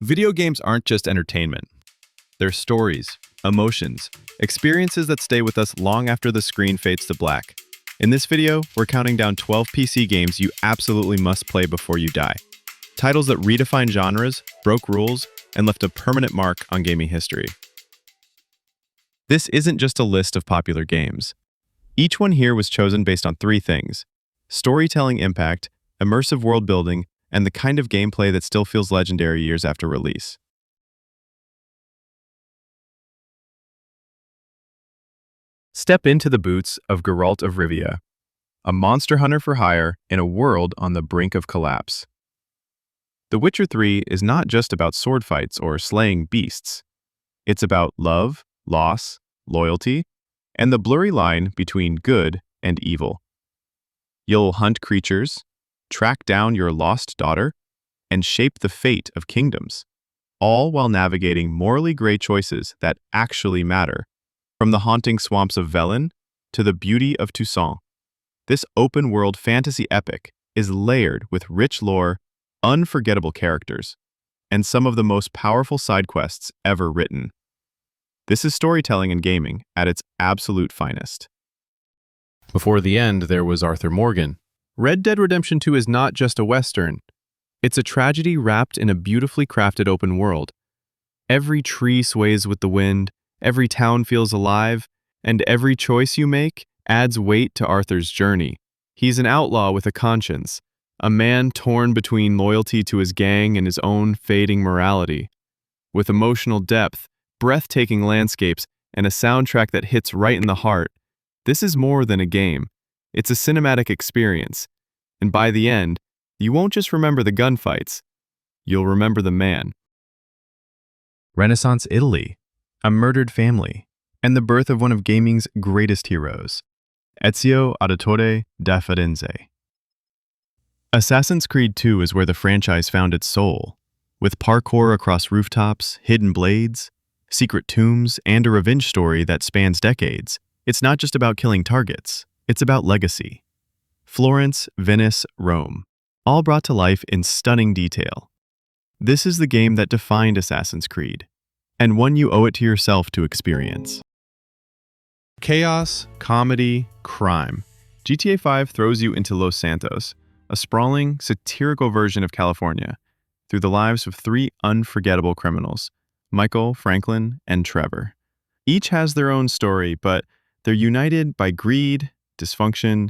Video games aren't just entertainment. They're stories, emotions, experiences that stay with us long after the screen fades to black. In this video, we're counting down 12 PC games you absolutely must play before you die. Titles that redefined genres, broke rules, and left a permanent mark on gaming history. This isn't just a list of popular games. Each one here was chosen based on three things: storytelling impact, immersive world building, and the kind of gameplay that still feels legendary years after release. Step into the boots of Geralt of Rivia, a monster hunter for hire in a world on the brink of collapse. The Witcher 3 is not just about sword fights or slaying beasts. It's about love, loss, loyalty, and the blurry line between good and evil. You'll hunt creatures, track down your lost daughter, and shape the fate of kingdoms, all while navigating morally gray choices that actually matter, from the haunting swamps of Velen to the beauty of Toussaint. This open-world fantasy epic is layered with rich lore, unforgettable characters, and some of the most powerful side quests ever written. This is storytelling and gaming at its absolute finest. Before the end, there was Arthur Morgan. Red Dead Redemption 2 is not just a Western. It's a tragedy wrapped in a beautifully crafted open world. Every tree sways with the wind, every town feels alive, and every choice you make adds weight to Arthur's journey. He's an outlaw with a conscience, a man torn between loyalty to his gang and his own fading morality. With emotional depth, breathtaking landscapes, and a soundtrack that hits right in the heart, this is more than a game. It's a cinematic experience, and by the end, you won't just remember the gunfights, you'll remember the man. Renaissance Italy, a murdered family, and the birth of one of gaming's greatest heroes, Ezio Auditore da Firenze. Assassin's Creed 2 is where the franchise found its soul, with parkour across rooftops, hidden blades, secret tombs, and a revenge story that spans decades. It's not just about killing targets. It's about legacy. Florence, Venice, Rome, all brought to life in stunning detail. This is the game that defined Assassin's Creed, and one you owe it to yourself to experience. Chaos, comedy, crime. GTA 5 throws you into Los Santos, a sprawling, satirical version of California, through the lives of three unforgettable criminals, Michael, Franklin, and Trevor. Each has their own story, but they're united by greed, dysfunction,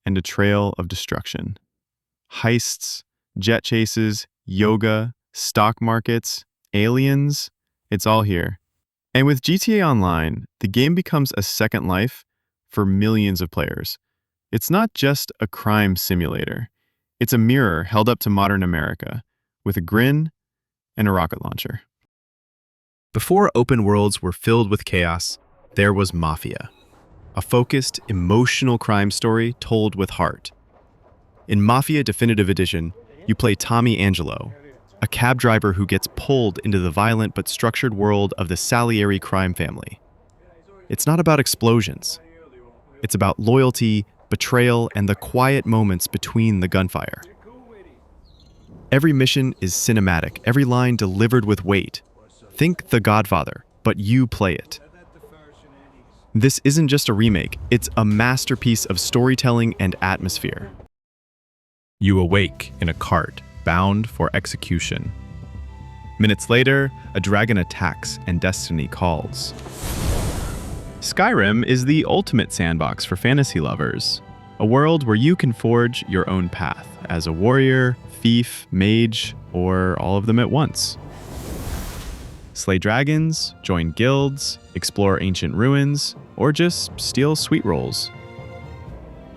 and a trail of destruction. Heists, jet chases, yoga, stock markets, aliens, it's all here. And with GTA Online, the game becomes a second life for millions of players. It's not just a crime simulator. It's a mirror held up to modern America, with a grin and a rocket launcher. Before open worlds were filled with chaos, there was Mafia. A focused, emotional crime story told with heart. In Mafia Definitive Edition, you play Tommy Angelo, a cab driver who gets pulled into the violent but structured world of the Salieri crime family. It's not about explosions. It's about loyalty, betrayal, and the quiet moments between the gunfire. Every mission is cinematic, every line delivered with weight. Think The Godfather, but you play it. This isn't just a remake, it's a masterpiece of storytelling and atmosphere. You awake in a cart, bound for execution. Minutes later, a dragon attacks and destiny calls. Skyrim is the ultimate sandbox for fantasy lovers, a world where you can forge your own path as a warrior, thief, mage, or all of them at once. Slay dragons, join guilds, explore ancient ruins, or just steal sweet rolls.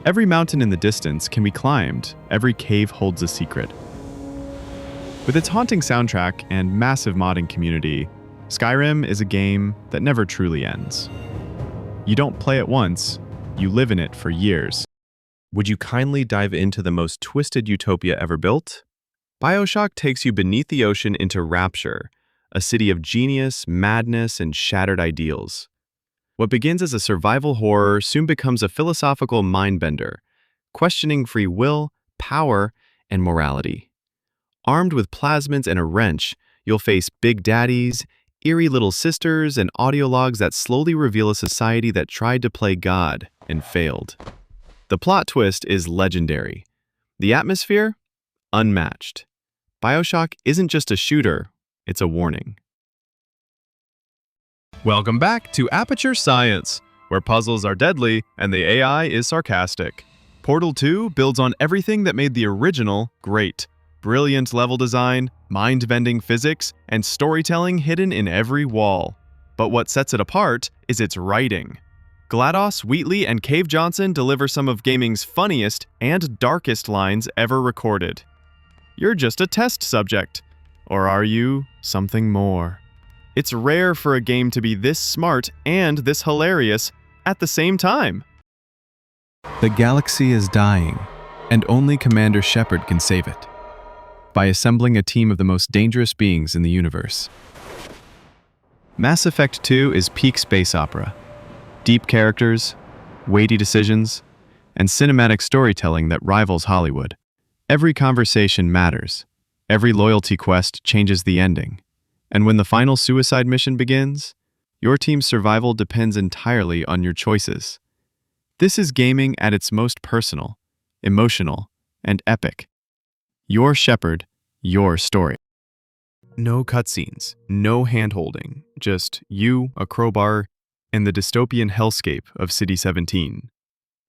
Every mountain in the distance can be climbed, every cave holds a secret. With its haunting soundtrack and massive modding community, Skyrim is a game that never truly ends. You don't play it once, you live in it for years. Would you kindly dive into the most twisted utopia ever built? BioShock takes you beneath the ocean into Rapture, a city of genius, madness, and shattered ideals. What begins as a survival horror soon becomes a philosophical mind-bender, questioning free will, power, and morality. Armed with plasmids and a wrench, You'll face big daddies, eerie little sisters, and audio logs that slowly reveal a society that tried to play God and failed. The plot twist is legendary. The atmosphere? Unmatched. BioShock isn't just a shooter, it's a warning. Welcome back to Aperture Science, where puzzles are deadly and the AI is sarcastic. Portal 2 builds on everything that made the original great. Brilliant level design, mind-bending physics, and storytelling hidden in every wall. But what sets it apart is its writing. GLaDOS, Wheatley, and Cave Johnson deliver some of gaming's funniest and darkest lines ever recorded. You're just a test subject. Or are you something more? It's rare for a game to be this smart and this hilarious at the same time. The galaxy is dying, and only Commander Shepard can save it. By assembling a team of the most dangerous beings in the universe. Mass Effect 2 is peak space opera. Deep characters, weighty decisions, and cinematic storytelling that rivals Hollywood. Every conversation matters. Every loyalty quest changes the ending. And when the final suicide mission begins, your team's survival depends entirely on your choices. This is gaming at its most personal, emotional, and epic. Your Shepard, your story. No cutscenes, no hand-holding, just you, a crowbar, and the dystopian hellscape of City 17.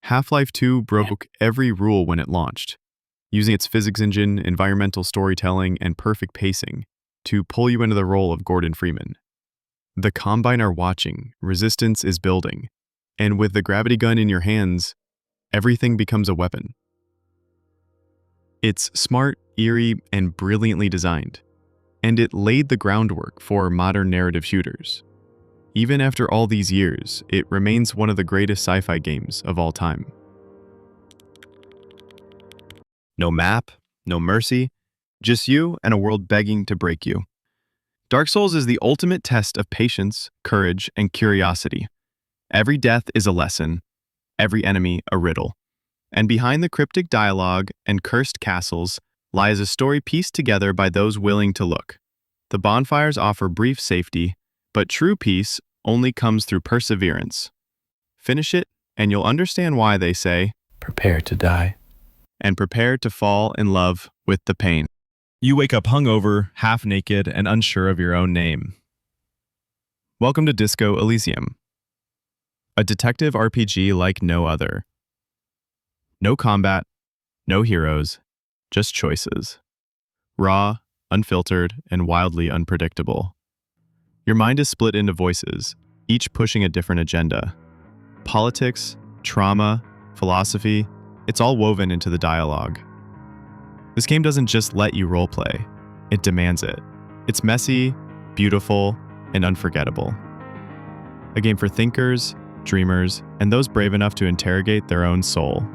Half-Life 2 broke every rule when it launched, using its physics engine, environmental storytelling, and perfect pacing to pull you into the role of Gordon Freeman. The Combine are watching, resistance is building, and with the gravity gun in your hands, everything becomes a weapon. It's smart, eerie, and brilliantly designed, and it laid the groundwork for modern narrative shooters. Even after all these years, it remains one of the greatest sci-fi games of all time. No map, no mercy, just you and a world begging to break you. Dark Souls is the ultimate test of patience, courage, and curiosity. Every death is a lesson, every enemy a riddle. And behind the cryptic dialogue and cursed castles lies a story pieced together by those willing to look. The bonfires offer brief safety, but true peace only comes through perseverance. Finish it, and you'll understand why they say, "Prepare to die." And prepare to fall in love with the pain. You wake up hungover, half-naked, and unsure of your own name. Welcome to Disco Elysium, a detective RPG like no other. No combat, no heroes, just choices. Raw, unfiltered, and wildly unpredictable. Your mind is split into voices, each pushing a different agenda. Politics, trauma, philosophy, it's all woven into the dialogue. This game doesn't just let you roleplay, it demands it. It's messy, beautiful, and unforgettable. A game for thinkers, dreamers, and those brave enough to interrogate their own soul.